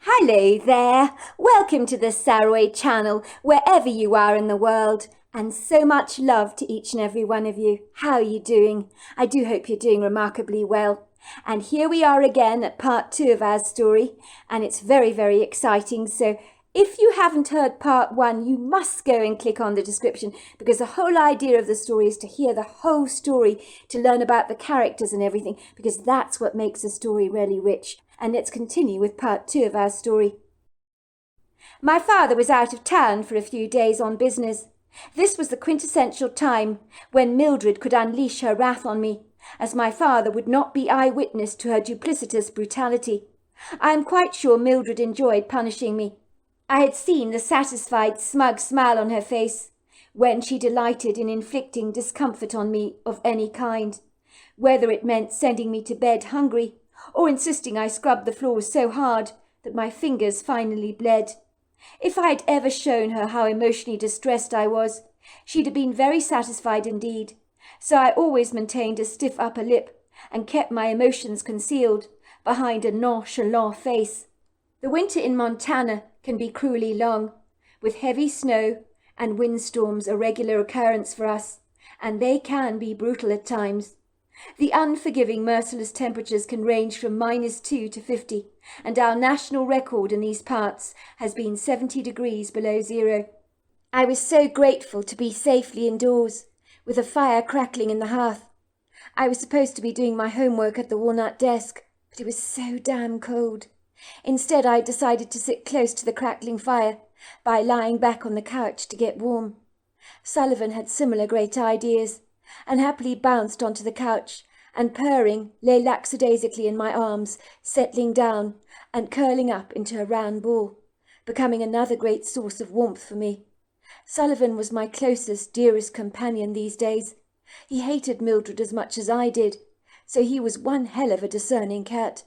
Hello there, welcome to the Saroy channel, wherever you are in the world, and so much love to each and every one of you. How are you doing? I do hope you're doing remarkably well. And here we are again at part 2 of our story, and it's very, very exciting. So if you haven't heard part 1, you must go and click on the description, because the whole idea of the story is to hear the whole story, to learn about the characters and everything, because that's what makes a story really rich. And let's continue with part 2 of our story. My father was out of town for a few days on business. This was the quintessential time when Mildred could unleash her wrath on me, as my father would not be eyewitness to her duplicitous brutality. I am quite sure Mildred enjoyed punishing me. I had seen the satisfied, smug smile on her face when she delighted in inflicting discomfort on me of any kind, whether it meant sending me to bed hungry or insisting I scrub the floors so hard that my fingers finally bled. If I had ever shown her how emotionally distressed I was, she'd have been very satisfied indeed. So I always maintained a stiff upper lip and kept my emotions concealed behind a nonchalant face. The winter in Montana can be cruelly long, with heavy snow and windstorms a regular occurrence for us, and they can be brutal at times. The unforgiving, merciless temperatures can range from -2 to 50, and our national record in these parts has been 70 degrees below zero. I was so grateful to be safely indoors, with a fire crackling in the hearth. I was supposed to be doing my homework at the walnut desk, but it was so damn cold. Instead, I decided to sit close to the crackling fire by lying back on the couch to get warm. Sullivan had similar great ideas, and happily bounced onto the couch, and purring, lay lackadaisically in my arms, settling down and curling up into a round ball, becoming another great source of warmth for me. Sullivan was my closest, dearest companion these days. He hated Mildred as much as I did, so he was one hell of a discerning cat.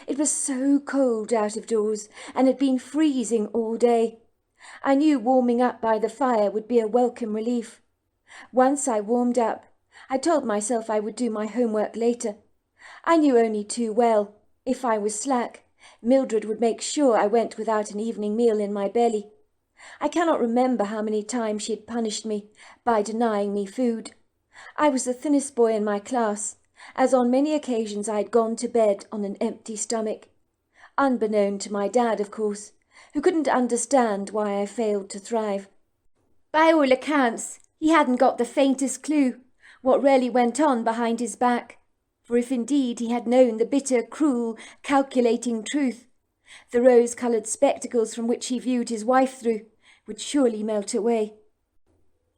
It was so cold out of doors, and had been freezing all day. I knew warming up by the fire would be a welcome relief. Once I warmed up, I told myself I would do my homework later. I knew only too well, if I was slack, Mildred would make sure I went without an evening meal in my belly. I cannot remember how many times she had punished me by denying me food. I was the thinnest boy in my class, as on many occasions I had gone to bed on an empty stomach. Unbeknown to my dad, of course, who couldn't understand why I failed to thrive. By all accounts, he hadn't got the faintest clue what really went on behind his back, for if indeed he had known the bitter, cruel, calculating truth, the rose-coloured spectacles from which he viewed his wife through would surely melt away.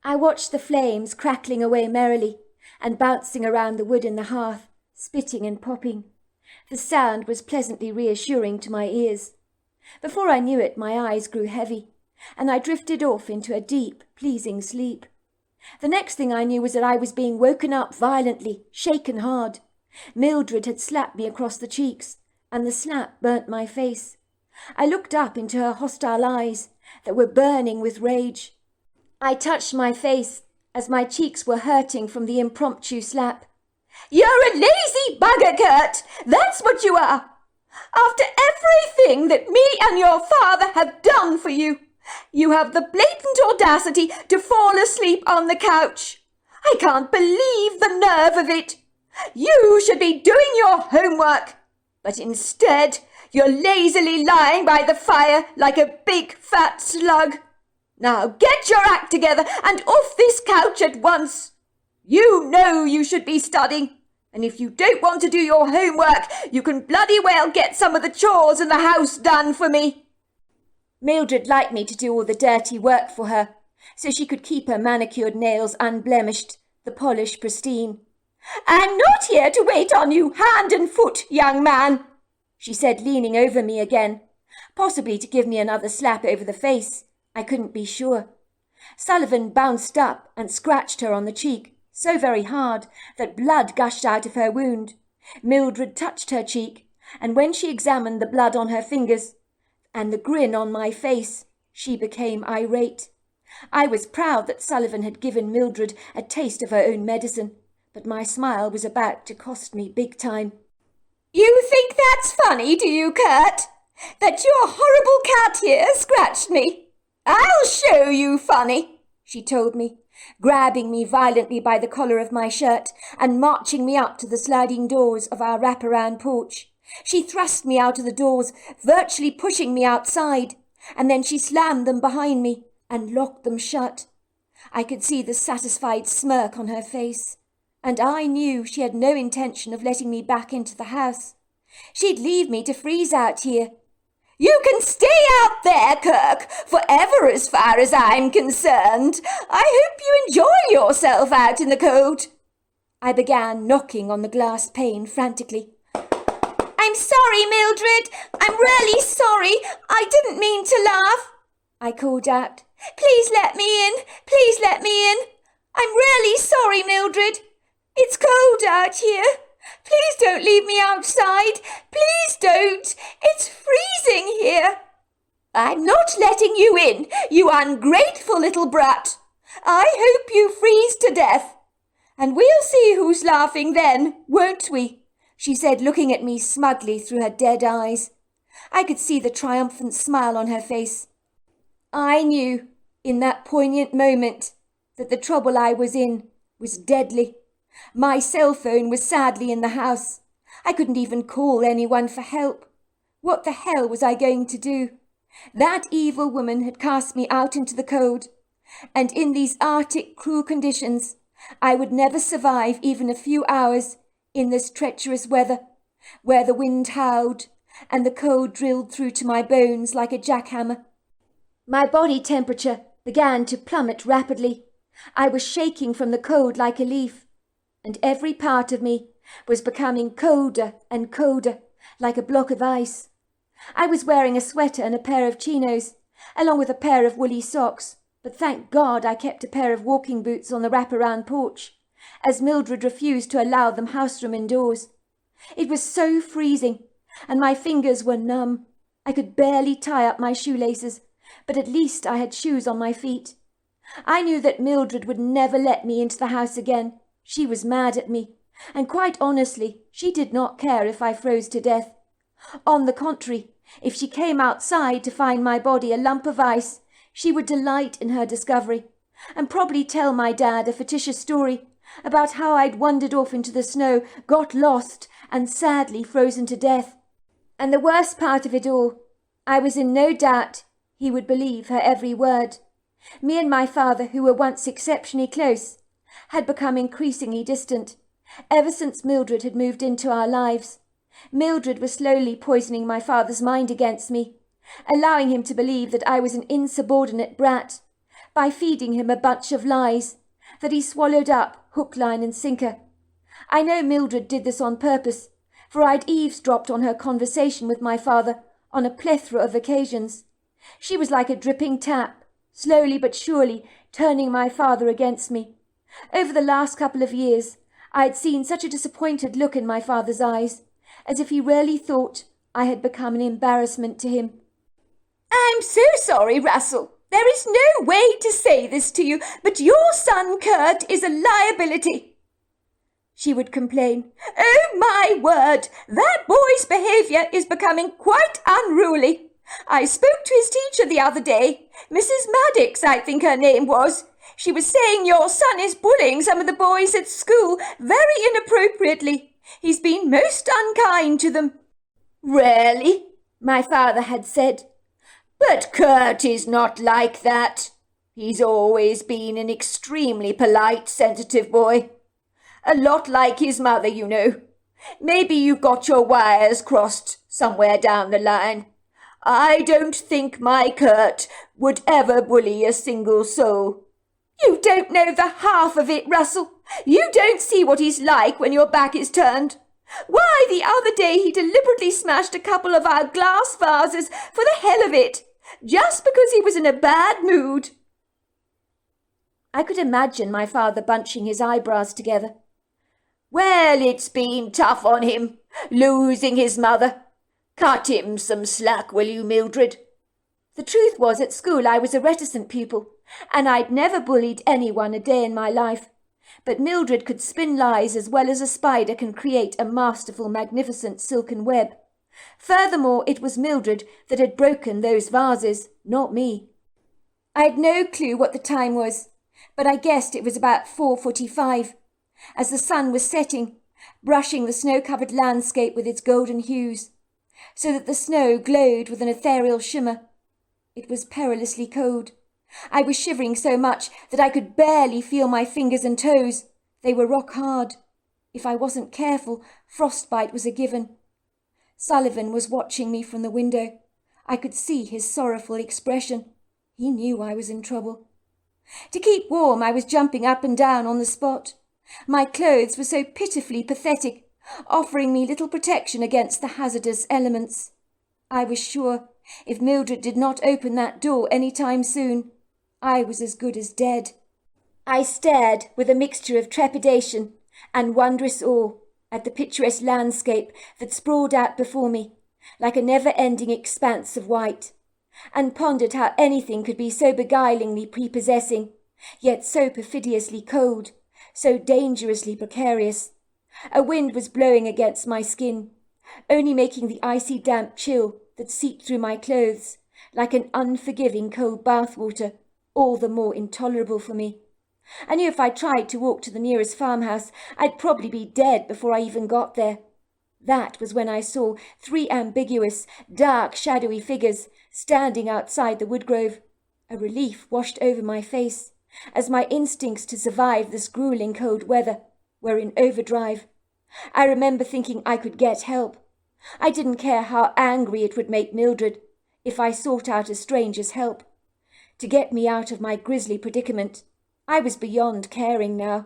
I watched the flames crackling away merrily and bouncing around the wood in the hearth, spitting and popping. The sound was pleasantly reassuring to my ears. Before I knew it, my eyes grew heavy, and I drifted off into a deep, pleasing sleep. The next thing I knew was that I was being woken up violently, shaken hard. Mildred had slapped me across the cheeks, and the slap burnt my face. I looked up into her hostile eyes that were burning with rage. I touched my face as my cheeks were hurting from the impromptu slap. "You're a lazy bugger, Kurt! That's what you are! After everything that me and your father have done for you, you have the blatant audacity to fall asleep on the couch. I can't believe the nerve of it. You should be doing your homework, but instead you're lazily lying by the fire like a big fat slug. Now get your act together and off this couch at once. You know you should be studying, and if you don't want to do your homework, you can bloody well get some of the chores in the house done for me." Mildred liked me to do all the dirty work for her, so she could keep her manicured nails unblemished, the polish pristine. "I'm not here to wait on you hand and foot, young man," she said, leaning over me again, possibly to give me another slap over the face. I couldn't be sure. Sullivan bounced up and scratched her on the cheek, so very hard that blood gushed out of her wound. Mildred touched her cheek, and when she examined the blood on her fingers and the grin on my face, she became irate. I was proud that Sullivan had given Mildred a taste of her own medicine, but my smile was about to cost me big time. "You think that's funny, do you, Kurt? "That your horrible cat here scratched me. I'll show you, funny," she told me, grabbing me violently by the collar of my shirt and marching me up to the sliding doors of our wraparound porch. She thrust me out of the doors, virtually pushing me outside, and then she slammed them behind me and locked them shut. I could see the satisfied smirk on her face, and I knew she had no intention of letting me back into the house. She'd leave me to freeze out here. "You can stay out there, Kirk, forever as far as I'm concerned. I hope you enjoy yourself out in the cold." I began knocking on the glass pane frantically. "I'm sorry, Mildred. I'm really sorry. I didn't mean to laugh," I called out. "Please let me in. Please let me in. I'm really sorry, Mildred. It's cold out here. Please don't leave me outside. Please don't. It's freezing here." "I'm not letting you in, you ungrateful little brat. I hope you freeze to death. And we'll see who's laughing then, won't we?" she said, looking at me smugly through her dead eyes. I could see the triumphant smile on her face. I knew, in that poignant moment, that the trouble I was in was deadly. My cell phone was sadly in the house. I couldn't even call anyone for help. What the hell was I going to do? That evil woman had cast me out into the cold, and in these Arctic cruel conditions, I would never survive even a few hours in this treacherous weather, where the wind howled and the cold drilled through to my bones like a jackhammer. My body temperature began to plummet rapidly. I was shaking from the cold like a leaf, and every part of me was becoming colder and colder, like a block of ice. I was wearing a sweater and a pair of chinos, along with a pair of woolly socks, but thank God I kept a pair of walking boots on the wraparound porch, as Mildred refused to allow them houseroom indoors. It was so freezing, and my fingers were numb. I could barely tie up my shoelaces, but at least I had shoes on my feet. I knew that Mildred would never let me into the house again. She was mad at me, and quite honestly, she did not care if I froze to death. On the contrary, if she came outside to find my body a lump of ice, she would delight in her discovery, and probably tell my dad a fictitious story about how I'd wandered off into the snow, got lost, and sadly frozen to death. And the worst part of it all, I was in no doubt he would believe her every word. Me and my father, who were once exceptionally close, had become increasingly distant, ever since Mildred had moved into our lives. Mildred was slowly poisoning my father's mind against me, allowing him to believe that I was an insubordinate brat, by feeding him a bunch of lies that he swallowed up hook, line and sinker. I know Mildred did this on purpose, for I'd eavesdropped on her conversation with my father on a plethora of occasions. She was like a dripping tap, slowly but surely turning my father against me. Over the last couple of years, I had seen such a disappointed look in my father's eyes, as if he really thought I had become an embarrassment to him. "I'm so sorry, Russell. There is no way to say this to you, but your son Kurt is a liability," she would complain. "Oh, my word, that boy's behaviour is becoming quite unruly. I spoke to his teacher the other day, Mrs. Maddox, I think her name was. She was saying your son is bullying some of the boys at school very inappropriately. He's been most unkind to them." "Really?" my father had said. "But Kurt is not like that. He's always been an extremely polite, sensitive boy. A lot like his mother, you know. Maybe you've got your wires crossed somewhere down the line. I don't think my Kurt would ever bully a single soul." "You don't know the half of it, Russell. You don't see what he's like when your back is turned. Why, the other day he deliberately smashed a couple of our glass vases for the hell of it, just because he was in a bad mood." I could imagine my father bunching his eyebrows together. "Well, it's been tough on him, losing his mother. Cut him some slack, will you, Mildred?" The truth was, at school I was a reticent pupil, and I'd never bullied anyone a day in my life. But Mildred could spin lies as well as a spider can create a masterful, magnificent silken web. Furthermore, it was Mildred that had broken those vases, not me. I had no clue what the time was, but I guessed it was about 4:45, as the sun was setting, brushing the snow-covered landscape with its golden hues, so that the snow glowed with an ethereal shimmer. It was perilously cold. I was shivering so much that I could barely feel my fingers and toes. They were rock hard. If I wasn't careful, frostbite was a given. Sullivan was watching me from the window. I could see his sorrowful expression. He knew I was in trouble. To keep warm, I was jumping up and down on the spot. My clothes were so pitifully pathetic, offering me little protection against the hazardous elements. I was sure, if Mildred did not open that door any time soon, I was as good as dead. I stared with a mixture of trepidation and wondrous awe at the picturesque landscape that sprawled out before me, like a never-ending expanse of white, and pondered how anything could be so beguilingly prepossessing, yet so perfidiously cold, so dangerously precarious. A wind was blowing against my skin, only making the icy damp chill that seeped through my clothes, like an unforgiving cold bath-water, all the more intolerable for me. I knew if I tried to walk to the nearest farmhouse, I'd probably be dead before I even got there. That was when I saw 3 ambiguous, dark, shadowy figures standing outside the woodgrove. A relief washed over my face, as my instincts to survive this grueling cold weather were in overdrive. I remember thinking I could get help. I didn't care how angry it would make Mildred if I sought out a stranger's help. To get me out of my grisly predicament, I was beyond caring now.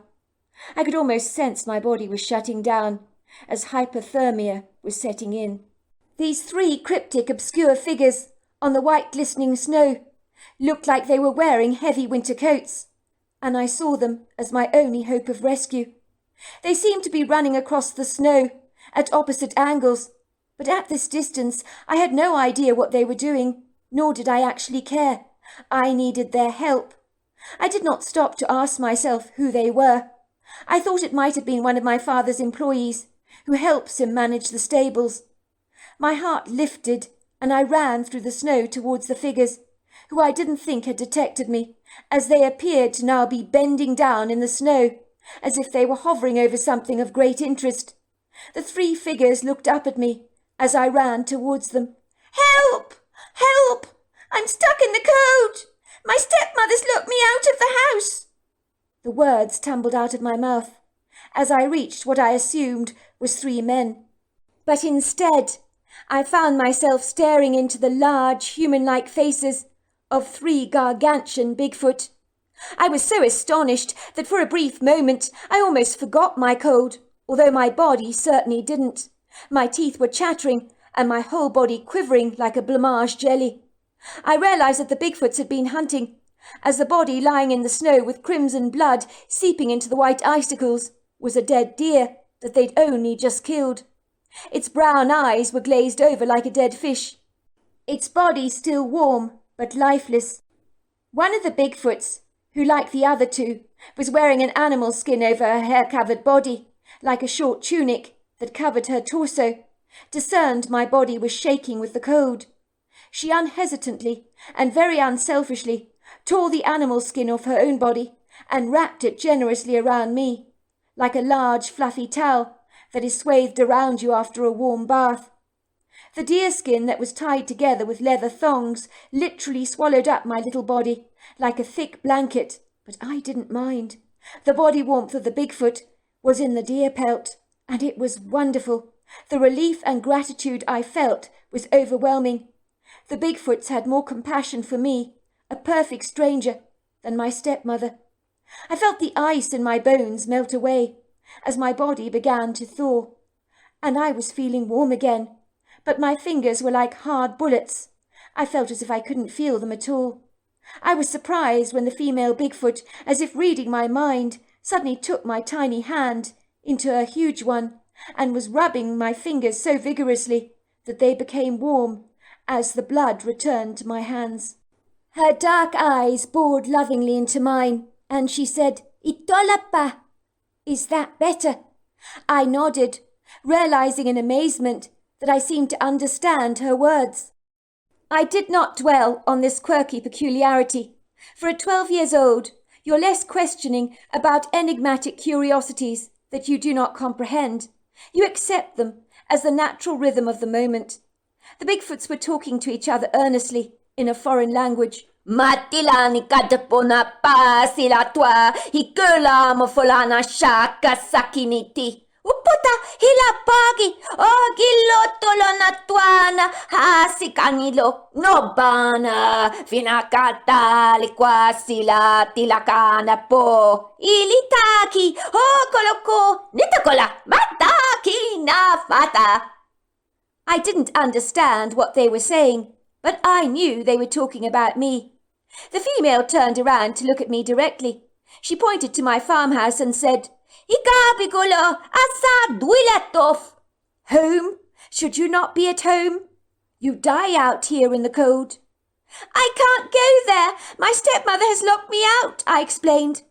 I could almost sense my body was shutting down, as hypothermia was setting in. These 3 cryptic, obscure figures on the white glistening snow looked like they were wearing heavy winter coats, and I saw them as my only hope of rescue. They seemed to be running across the snow at opposite angles, but at this distance I had no idea what they were doing, nor did I actually care. I needed their help. I did not stop to ask myself who they were. I thought it might have been one of my father's employees, who helps him manage the stables. My heart lifted, and I ran through the snow towards the figures, who I didn't think had detected me, as they appeared to now be bending down in the snow, as if they were hovering over something of great interest. The 3 figures looked up at me as I ran towards them. "Help! Help! I'm stuck in the cold! My stepmother's locked me out of the house!" The words tumbled out of my mouth as I reached what I assumed was 3 men. But instead, I found myself staring into the large, human-like faces of 3 gargantuan Bigfoot. I was so astonished that for a brief moment I almost forgot my cold, although my body certainly didn't. My teeth were chattering and my whole body quivering like a blancmange jelly. I realized that the Bigfoots had been hunting, as the body lying in the snow with crimson blood seeping into the white icicles was a dead deer that they'd only just killed. Its brown eyes were glazed over like a dead fish, its body still warm but lifeless. One of the Bigfoots, who, like the other 2, was wearing an animal skin over her hair-covered body, like a short tunic that covered her torso, discerned my body was shaking with the cold. She unhesitantly and very unselfishly tore the animal skin off her own body and wrapped it generously around me, like a large fluffy towel that is swathed around you after a warm bath. The deerskin that was tied together with leather thongs literally swallowed up my little body like a thick blanket, but I didn't mind. The body warmth of the Bigfoot was in the deer pelt, and it was wonderful. The relief and gratitude I felt was overwhelming. The Bigfoots had more compassion for me, a perfect stranger, than my stepmother. I felt the ice in my bones melt away as my body began to thaw, and I was feeling warm again, but my fingers were like hard bullets. I felt as if I couldn't feel them at all. I was surprised when the female Bigfoot, as if reading my mind, suddenly took my tiny hand into a huge one and was rubbing my fingers so vigorously that they became warm as the blood returned to my hands. Her dark eyes bored lovingly into mine, and she said, "Itolapa." "Is that better?" I nodded, realizing in amazement that I seemed to understand her words. I did not dwell on this quirky peculiarity, for at 12 years old, you're less questioning about enigmatic curiosities that you do not comprehend. You accept them as the natural rhythm of the moment. The Bigfoots were talking to each other earnestly in a foreign language. Matilani kadapona pa sila tua hikula mofolana shaka sakiniti. Uputa hilapagi o gilotolo na tuana hasikanilo nobana finakata likwa sila tilakana po ilitaki o koloko nitakola mataki na fata. I didn't understand what they were saying, but I knew they were talking about me. The female turned around to look at me directly. She pointed to my farmhouse and said, Ikabigulo asa duilatov. Home? Should you not be at home? You die out here in the cold. I can't go there. My stepmother has locked me out, I explained,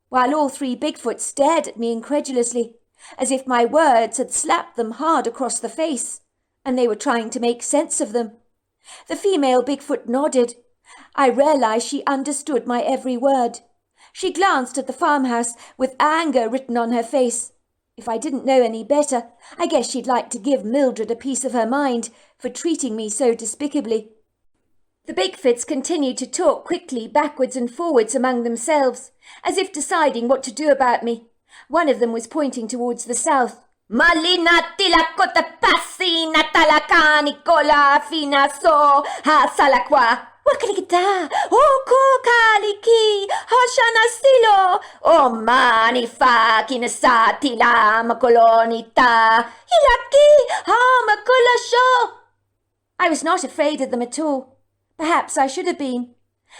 while all 3 Bigfoots stared at me incredulously, as if my words had slapped them hard across the face, and they were trying to make sense of them. The female Bigfoot nodded. I realized she understood my every word. She glanced at the farmhouse with anger written on her face. If I didn't know any better, I guess she'd like to give Mildred a piece of her mind for treating me so despicably. The Bigfoots continued to talk quickly backwards and forwards among themselves, as if deciding what to do about me. One of them was pointing towards the south. Malina tilakota pasina talakani kola finaso ha salakwa. Wakalikita, oko kaliki, hoshana silo, o manifa kinasatila makolonita, hilaki ha makolasho. I was not afraid of them at all. Perhaps I should have been.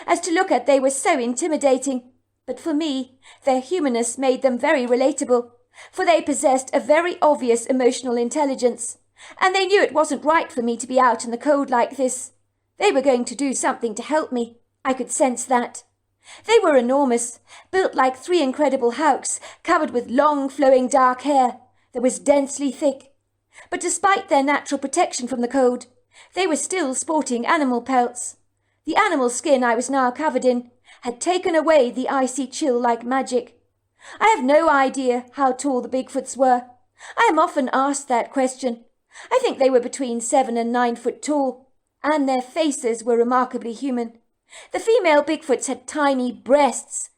As to look at, they were so intimidating. But for me, their humanness made them very relatable, for they possessed a very obvious emotional intelligence, and they knew it wasn't right for me to be out in the cold like this. They were going to do something to help me. I could sense that. They were enormous, built like 3 incredible hawks, covered with long flowing dark hair that was densely thick. But despite their natural protection from the cold, they were still sporting animal pelts. The animal skin I was now covered in had taken away the icy chill like magic. I have no idea how tall the Bigfoots were. I am often asked that question. I think they were between 7 and 9 foot tall, and their faces were remarkably human. The female Bigfoots had tiny breasts.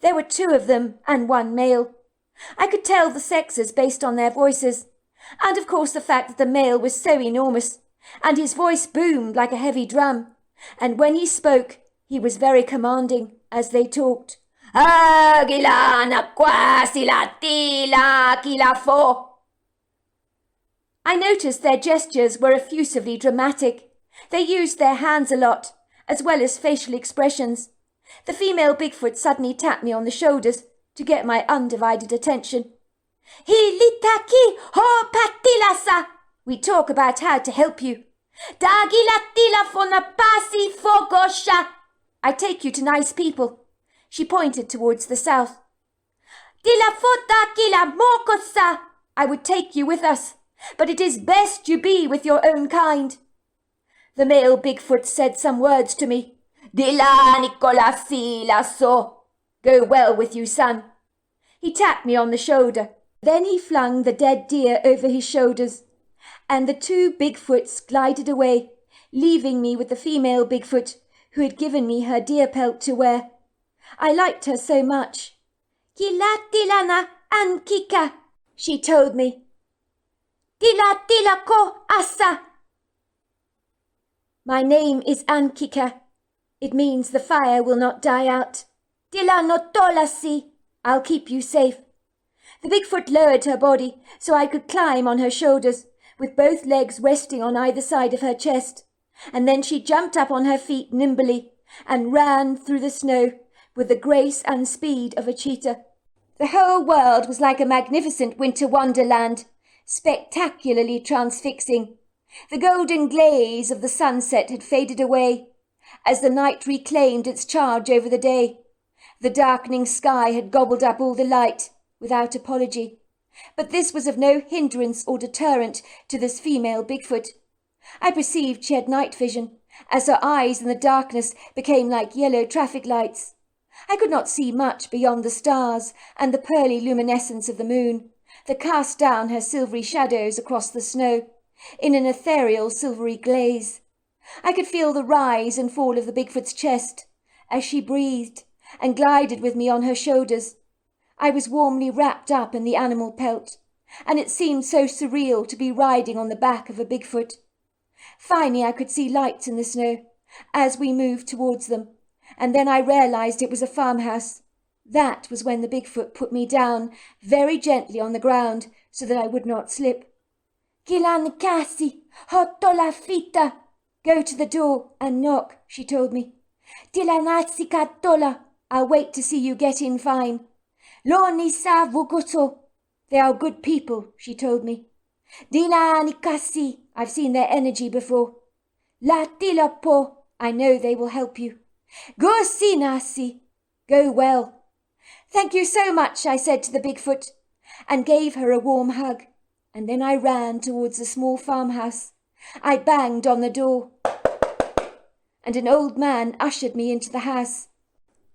There were 2 of them and 1 male. I could tell the sexes based on their voices, and of course the fact that the male was so enormous, and his voice boomed like a heavy drum, and when he spoke, he was very commanding as they talked. Agilana quasila tila kilafo. I noticed their gestures were effusively dramatic. They used their hands a lot, as well as facial expressions. The female Bigfoot suddenly tapped me on the shoulders to get my undivided attention. Hilitaki ho patilasa. We talk about how to help you. Dagilatila fona pasi fogosha. I take you to nice people. She pointed towards the south. Dila fota kila mokosa. I would take you with us, but it is best you be with your own kind. The male Bigfoot said some words to me. Dila Nicola sila so. Go well with you, son. He tapped me on the shoulder. Then he flung the dead deer over his shoulders, and the 2 Bigfoots glided away, leaving me with the female Bigfoot who had given me her deer pelt to wear. I liked her so much. Kilatilana ankika, she told me. Kilatilako asa. My name is Ankika. It means the fire will not die out. Tilanotolasi, I'll keep you safe. The Bigfoot lowered her body so I could climb on her shoulders, with both legs resting on either side of her chest, and then she jumped up on her feet nimbly and ran through the snow with the grace and speed of a cheetah. The whole world was like a magnificent winter wonderland, spectacularly transfixing. The golden glaze of the sunset had faded away, as the night reclaimed its charge over the day. The darkening sky had gobbled up all the light, without apology, But this was of no hindrance or deterrent to this female Bigfoot. I perceived she had night vision, as her eyes in the darkness became like yellow traffic lights. I could not see much beyond the stars and the pearly luminescence of the moon, that cast down her silvery shadows across the snow, in an ethereal silvery glaze. I could feel the rise and fall of the Bigfoot's chest, as she breathed and glided with me on her shoulders. I was warmly wrapped up in the animal pelt, and it seemed so surreal to be riding on the back of a Bigfoot. Finally I could see lights in the snow, as we moved towards them, and then I realized it was a farmhouse. That was when the Bigfoot put me down very gently on the ground so that I would not slip. "Kilan kasi, hotto la fita." "Go to the door and knock," she told me. "Tilanatsi katola." "I'll wait to see you get in fine." "Loni sa vugoto." "They are good people," she told me. "Dilani kasi." "I've seen their energy before." "La tilapo." "I know they will help you." "Go sinasi." "Go well." "Thank you so much," I said to the Bigfoot, and gave her a warm hug, and then I ran towards the small farmhouse. I banged on the door, and an old man ushered me into the house.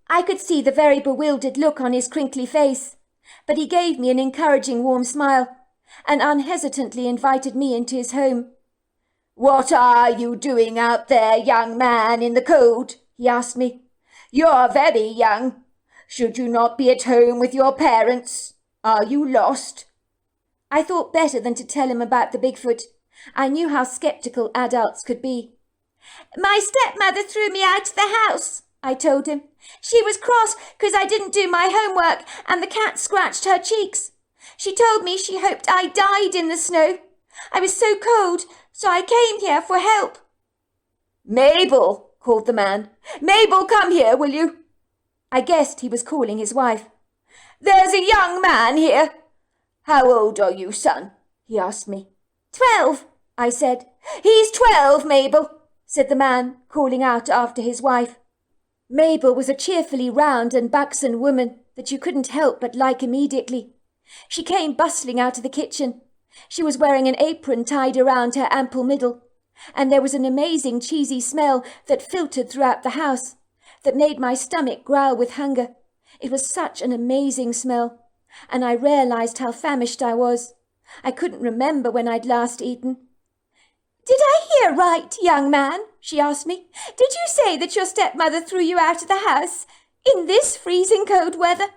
I could see the very bewildered look on his crinkly face, but he gave me an encouraging warm smile, and unhesitantly invited me into his home. "What are you doing out there, young man, in the cold?" he asked me. "You're very young. Should you not be at home with your parents? Are you lost?" I thought better than to tell him about the Bigfoot. I knew how sceptical adults could be. "My stepmother threw me out of the house," I told him. "She was cross because I didn't do my homework and the cat scratched her cheeks. She told me she hoped I died in the snow. I was so cold, so I came here for help." "Mabel," called the man. "Mabel, come here, will you?" I guessed he was calling his wife. "There's a young man here." "How old are you, son?" he asked me. 12, I said. "He's 12, Mabel," said the man, calling out after his wife. Mabel was a cheerfully round and buxom woman that you couldn't help but like immediately. She came bustling out of the kitchen. She was wearing an apron tied around her ample middle, and there was an amazing cheesy smell that filtered throughout the house, that made my stomach growl with hunger. It was such an amazing smell, and I realized how famished I was. I couldn't remember when I'd last eaten. "Did I hear right, young man?" she asked me. "Did you say that your stepmother threw you out of the house in this freezing cold weather?"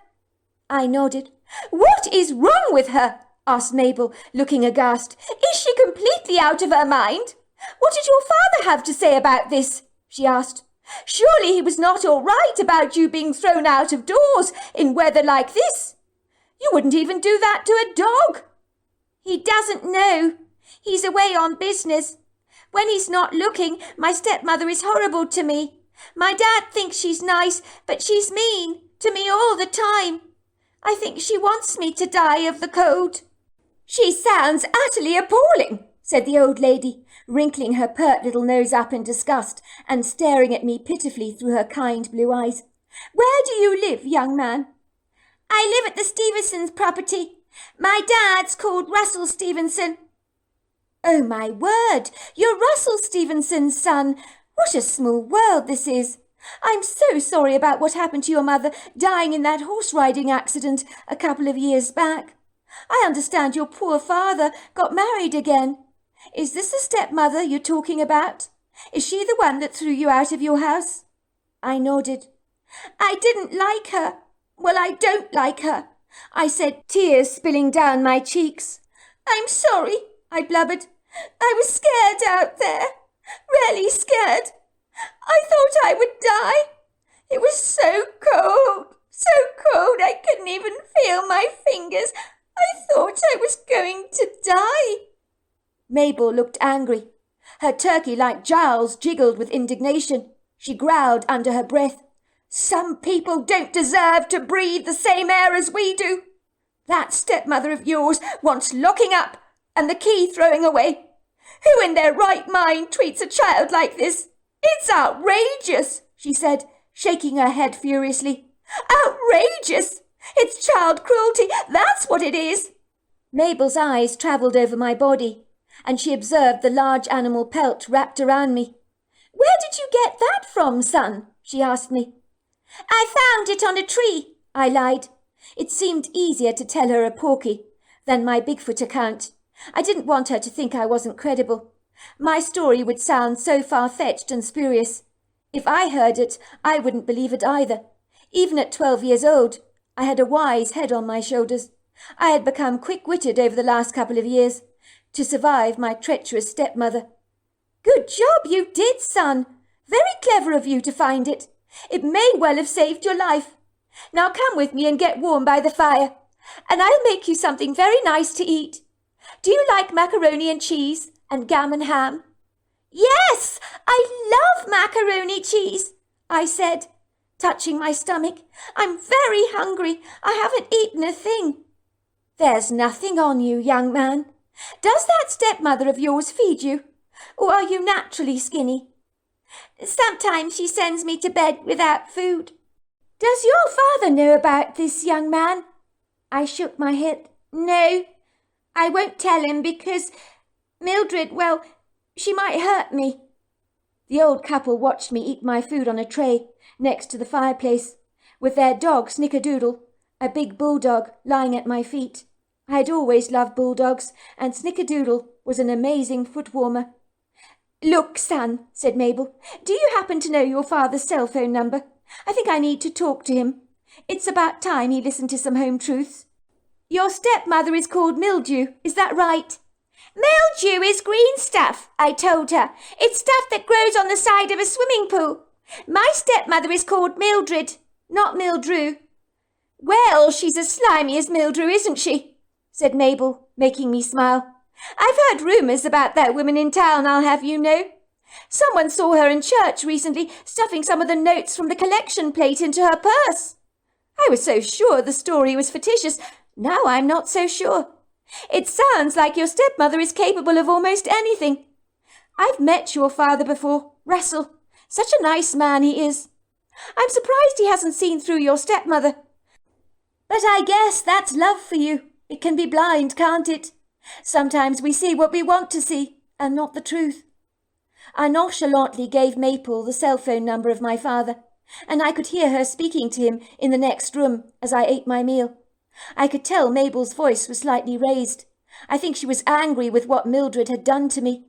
I nodded. "What is wrong with her?" asked Mabel, looking aghast. "Is she completely out of her mind? What did your father have to say about this?" she asked. "Surely he was not all right about you being thrown out of doors in weather like this. You wouldn't even do that to a dog." "He doesn't know. He's away on business. When he's not looking, my stepmother is horrible to me. My dad thinks she's nice, but she's mean to me all the time. I think she wants me to die of the cold." "She sounds utterly appalling," said the old lady, wrinkling her pert little nose up in disgust and staring at me pitifully through her kind blue eyes. "Where do you live, young man?" "I live at the Stevensons' property. My dad's called Russell Stevenson." "Oh, my word! You're Russell Stevenson's son. What a small world this is. I'm so sorry about what happened to your mother dying in that horse-riding accident a couple of years back. I understand your poor father got married again. Is this the stepmother you're talking about? Is she the one that threw you out of your house?" I nodded. "I didn't like her. Well, I don't like her," I said, tears spilling down my cheeks. "I'm sorry," I blubbered. "I was scared out there. Really scared. I thought I would die. It was so cold I couldn't even feel my fingers. I thought I was going to die." Mabel looked angry. Her turkey-like jowls jiggled with indignation. She growled under her breath. "Some people don't deserve to breathe the same air as we do. That stepmother of yours wants locking up and the key throwing away. Who in their right mind treats a child like this? It's outrageous," she said, shaking her head furiously. "Outrageous! It's child cruelty, that's what it is." Mabel's eyes travelled over my body, and she observed the large animal pelt wrapped around me. "Where did you get that from, son?" she asked me. "I found it on a tree," I lied. It seemed easier to tell her a porky than my Bigfoot account. I didn't want her to think I wasn't credible. My story would sound so far-fetched and spurious. If I heard it, I wouldn't believe it either. Even at 12 years old, I had a wise head on my shoulders. I had become quick-witted over the last couple of years to survive my treacherous stepmother. "Good job you did, son. Very clever of you to find it. It may well have saved your life. Now come with me and get warm by the fire, and I'll make you something very nice to eat. Do you like macaroni and cheese and gammon ham?" "Yes, I love macaroni cheese," I said, touching my stomach. "I'm very hungry. I haven't eaten a thing." "There's nothing on you, young man. Does that stepmother of yours feed you, or are you naturally skinny?" "Sometimes she sends me to bed without food." "Does your father know about this, young man?" I shook my head. "No, I won't tell him because Mildred, well, she might hurt me." The old couple watched me eat my food on a tray next to the fireplace, with their dog Snickerdoodle, a big bulldog, lying at my feet. I had always loved bulldogs, and Snickerdoodle was an amazing foot warmer. "Look, son," said Mabel, "do you happen to know your father's cell phone number? I think I need to talk to him. It's about time he listened to some home truths. Your stepmother is called Mildew, is that right?" "Mildew is green stuff," I told her. "It's stuff that grows on the side of a swimming pool. My stepmother is called Mildred, not Mildrew." "Well, she's as slimy as Mildrew, isn't she?" said Mabel, making me smile. "I've heard rumours about that woman in town, I'll have you know. Someone saw her in church recently, stuffing some of the notes from the collection plate into her purse. I was so sure the story was fictitious. Now I'm not so sure. It sounds like your stepmother is capable of almost anything. I've met your father before, Russell. Such a nice man he is. I'm surprised he hasn't seen through your stepmother. But I guess that's love for you. It can be blind, can't it? Sometimes we see what we want to see, and not the truth." I nonchalantly gave Maple the cell phone number of my father, and I could hear her speaking to him in the next room as I ate my meal. I could tell Mabel's voice was slightly raised. I think she was angry with what Mildred had done to me.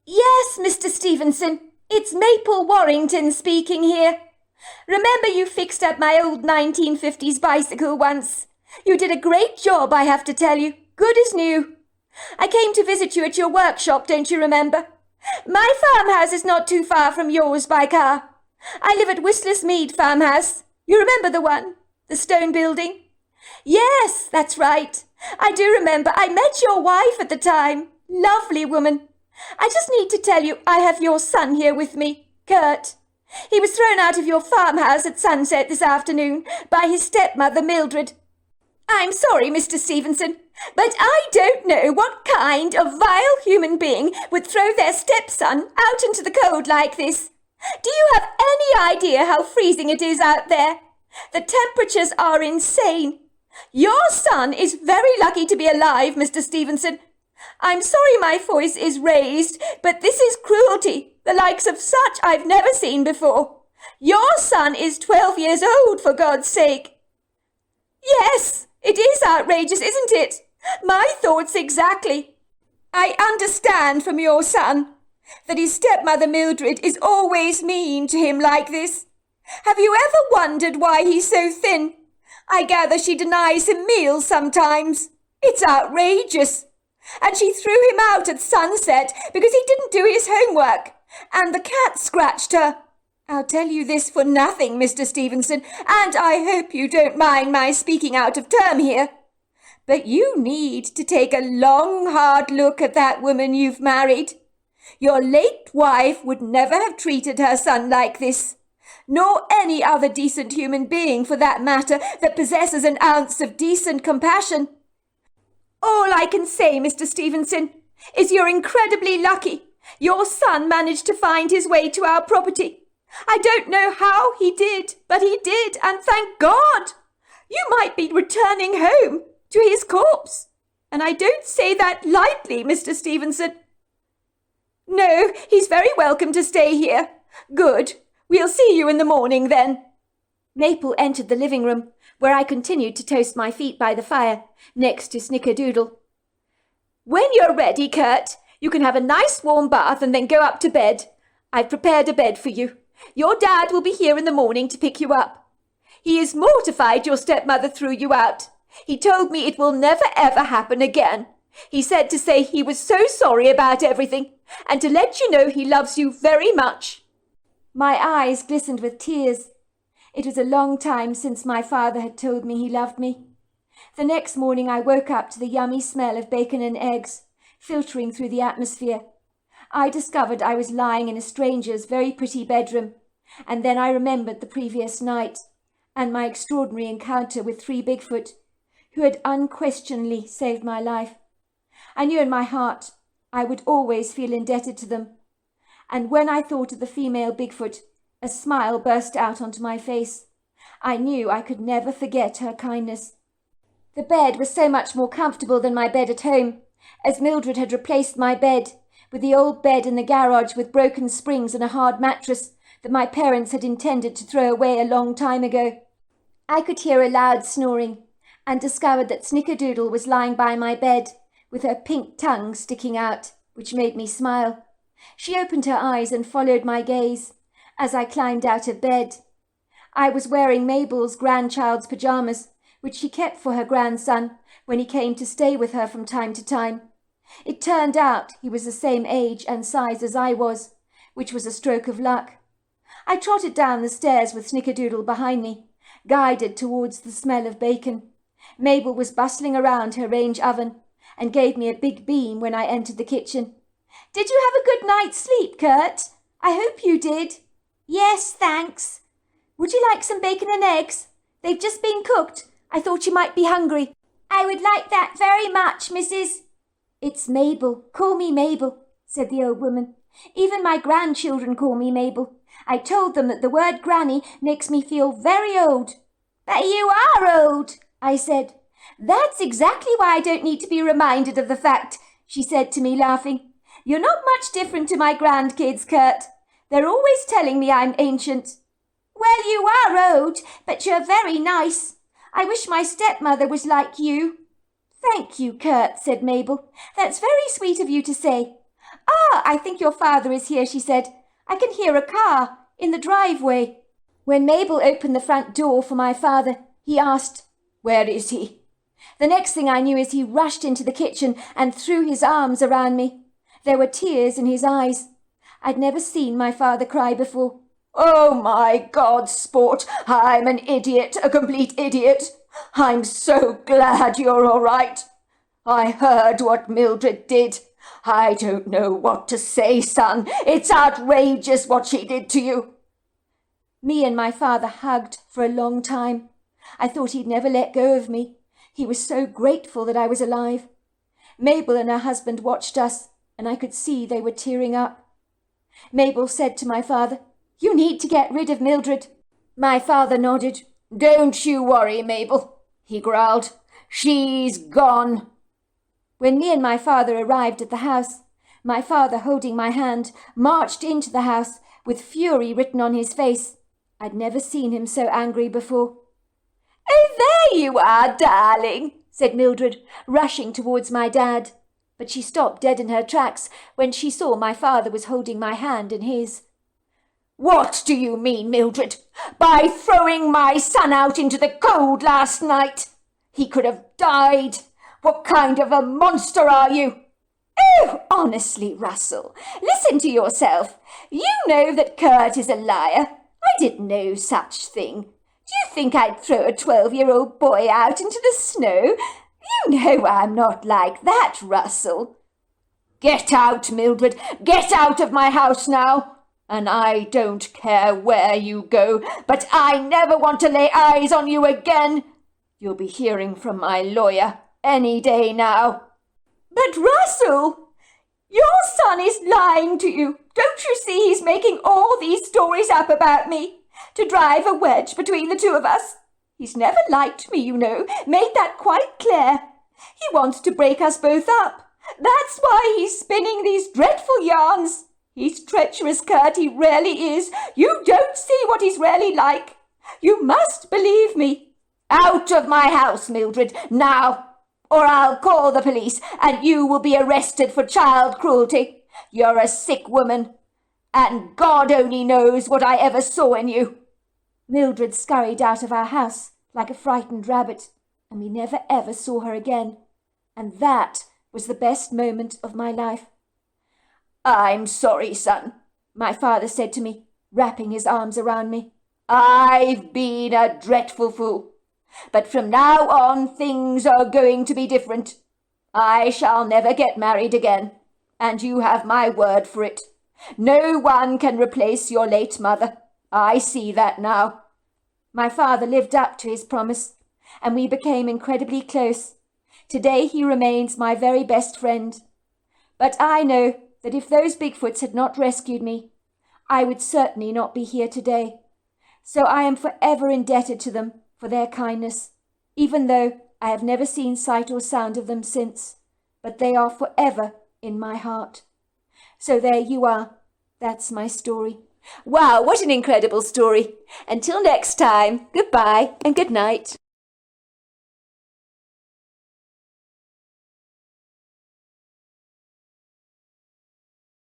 "Yes, Mr. Stevenson, it's Maple Warrington speaking here. Remember you fixed up my old 1950s bicycle once? You did a great job, I have to tell you. Good as new. I came to visit you at your workshop, don't you remember? My farmhouse is not too far from yours by car. I live at Whistler's Mead farmhouse. You remember the one? The stone building?" "Yes, that's right. I do remember. I met your wife at the time. Lovely woman. I just need to tell you I have your son here with me, Kurt. He was thrown out of your farmhouse at sunset this afternoon by his stepmother, Mildred. I'm sorry, Mr. Stevenson, but I don't know what kind of vile human being would throw their stepson out into the cold like this. Do you have any idea how freezing it is out there? The temperatures are insane. Your son is very lucky to be alive, Mr. Stevenson. I'm sorry my voice is raised, but this is cruelty, the likes of such I've never seen before. Your son is 12 years old, for God's sake." "Yes, it is outrageous, isn't it? My thoughts exactly. I understand from your son that his stepmother Mildred is always mean to him like this. Have you ever wondered why he's so thin? I gather she denies him meals sometimes. It's outrageous. And she threw him out at sunset because he didn't do his homework, and the cat scratched her. I'll tell you this for nothing, Mr. Stevenson, and I hope you don't mind my speaking out of term here. But you need to take a long, hard look at that woman you've married. Your late wife would never have treated her son like this, nor any other decent human being for that matter that possesses an ounce of decent compassion. All I can say, Mr. Stevenson, is you're incredibly lucky. Your son managed to find his way to our property. I don't know how he did, but he did, and thank God. You might be returning home to his corpse. And I don't say that lightly, Mr. Stevenson. No, he's very welcome to stay here. Good. We'll see you in the morning then. Maple entered the living room, where I continued to toast my feet by the fire, next to Snickerdoodle. When you're ready, Kurt, you can have a nice warm bath and then go up to bed. I've prepared a bed for you. Your dad will be here in the morning to pick you up. He is mortified your stepmother threw you out. He told me it will never ever happen again. He said to say he was so sorry about everything and to let you know he loves you very much. My eyes glistened with tears. It was a long time since my father had told me he loved me. The next morning I woke up to the yummy smell of bacon and eggs filtering through the atmosphere. I discovered I was lying in a stranger's very pretty bedroom, and then I remembered the previous night and my extraordinary encounter with 3 Bigfoot, who had unquestionably saved my life. I knew in my heart I would always feel indebted to them, and when I thought of the female Bigfoot, a smile burst out onto my face. I knew I could never forget her kindness. The bed was so much more comfortable than my bed at home, as Mildred had replaced my bed with the old bed in the garage with broken springs and a hard mattress that my parents had intended to throw away a long time ago. I could hear a loud snoring, and discovered that Snickerdoodle was lying by my bed, with her pink tongue sticking out, which made me smile. She opened her eyes and followed my gaze as I climbed out of bed. I was wearing Mabel's grandchild's pyjamas, which she kept for her grandson when he came to stay with her from time to time. It turned out he was the same age and size as I was, which was a stroke of luck. I trotted down the stairs with Snickerdoodle behind me, guided towards the smell of bacon. Mabel was bustling around her range oven and gave me a big beam when I entered the kitchen. "Did you have a good night's sleep, Kurt? I hope you did." "Yes, thanks." "Would you like some bacon and eggs? They've just been cooked. I thought you might be hungry." "I would like that very much, Mrs." "It's Mabel. Call me Mabel," said the old woman. "Even my grandchildren call me Mabel. I told them that the word granny makes me feel very old." "But you are old," I said. "That's exactly why I don't need to be reminded of the fact," she said to me, laughing. "You're not much different to my grandkids, Kurt. They're always telling me I'm ancient." "Well, you are old, but you're very nice. I wish my stepmother was like you." "Thank you, Kurt," said Mabel. "That's very sweet of you to say." "Ah, I think your father is here," she said. "I can hear a car in the driveway." When Mabel opened the front door for my father, he asked, "Where is he?" The next thing I knew is he rushed into the kitchen and threw his arms around me. There were tears in his eyes. I'd never seen my father cry before. "Oh, my God, Sport, I'm an idiot, a complete idiot. I'm so glad you're all right. I heard what Mildred did. I don't know what to say, son. It's outrageous what she did to you." Me and my father hugged for a long time. I thought he'd never let go of me. He was so grateful that I was alive. Mabel and her husband watched us, and I could see they were tearing up. Mabel said to my father, "You need to get rid of Mildred." My father nodded. "Don't you worry, Mabel," he growled. "She's gone." When me and my father arrived at the house, my father, holding my hand, marched into the house with fury written on his face. I'd never seen him so angry before. "Oh, there you are, darling," said Mildred, rushing towards my dad. But she stopped dead in her tracks when she saw my father was holding my hand in his. "What do you mean, Mildred, by throwing my son out into the cold last night? He could have died. What kind of a monster are you?" "Oh, honestly, Russell, listen to yourself. You know that Kurt is a liar. I did no such thing. Do you think I'd throw a 12-year-old boy out into the snow? You know I'm not like that, Russell." "Get out, Mildred. Get out of my house now. And I don't care where you go, but I never want to lay eyes on you again. You'll be hearing from my lawyer any day now." "But Russell, your son is lying to you. Don't you see he's making all these stories up about me to drive a wedge between the two of us? He's never liked me, you know, made that quite clear. He wants to break us both up. That's why he's spinning these dreadful yarns. He's treacherous, Kurt, he really is. You don't see what he's really like. You must believe me. Out of my house, Mildred, now, or I'll call the police and you will be arrested for child cruelty. You're a sick woman, and God only knows what I ever saw in you. Mildred scurried out of our house like a frightened rabbit, and we never ever saw her again. And that was the best moment of my life. I'm sorry, son, my father said to me, wrapping his arms around me. I've been a dreadful fool, but from now on things are going to be different. I shall never get married again, and you have my word for it. No one can replace your late mother. I see that now. My father lived up to his promise, and we became incredibly close. Today he remains my very best friend. But I know that if those Bigfoots had not rescued me, I would certainly not be here today. So I am forever indebted to them for their kindness, even though I have never seen sight or sound of them since. But they are forever in my heart. So there you are. That's my story. Wow, what an incredible story. Until next time, goodbye and good night.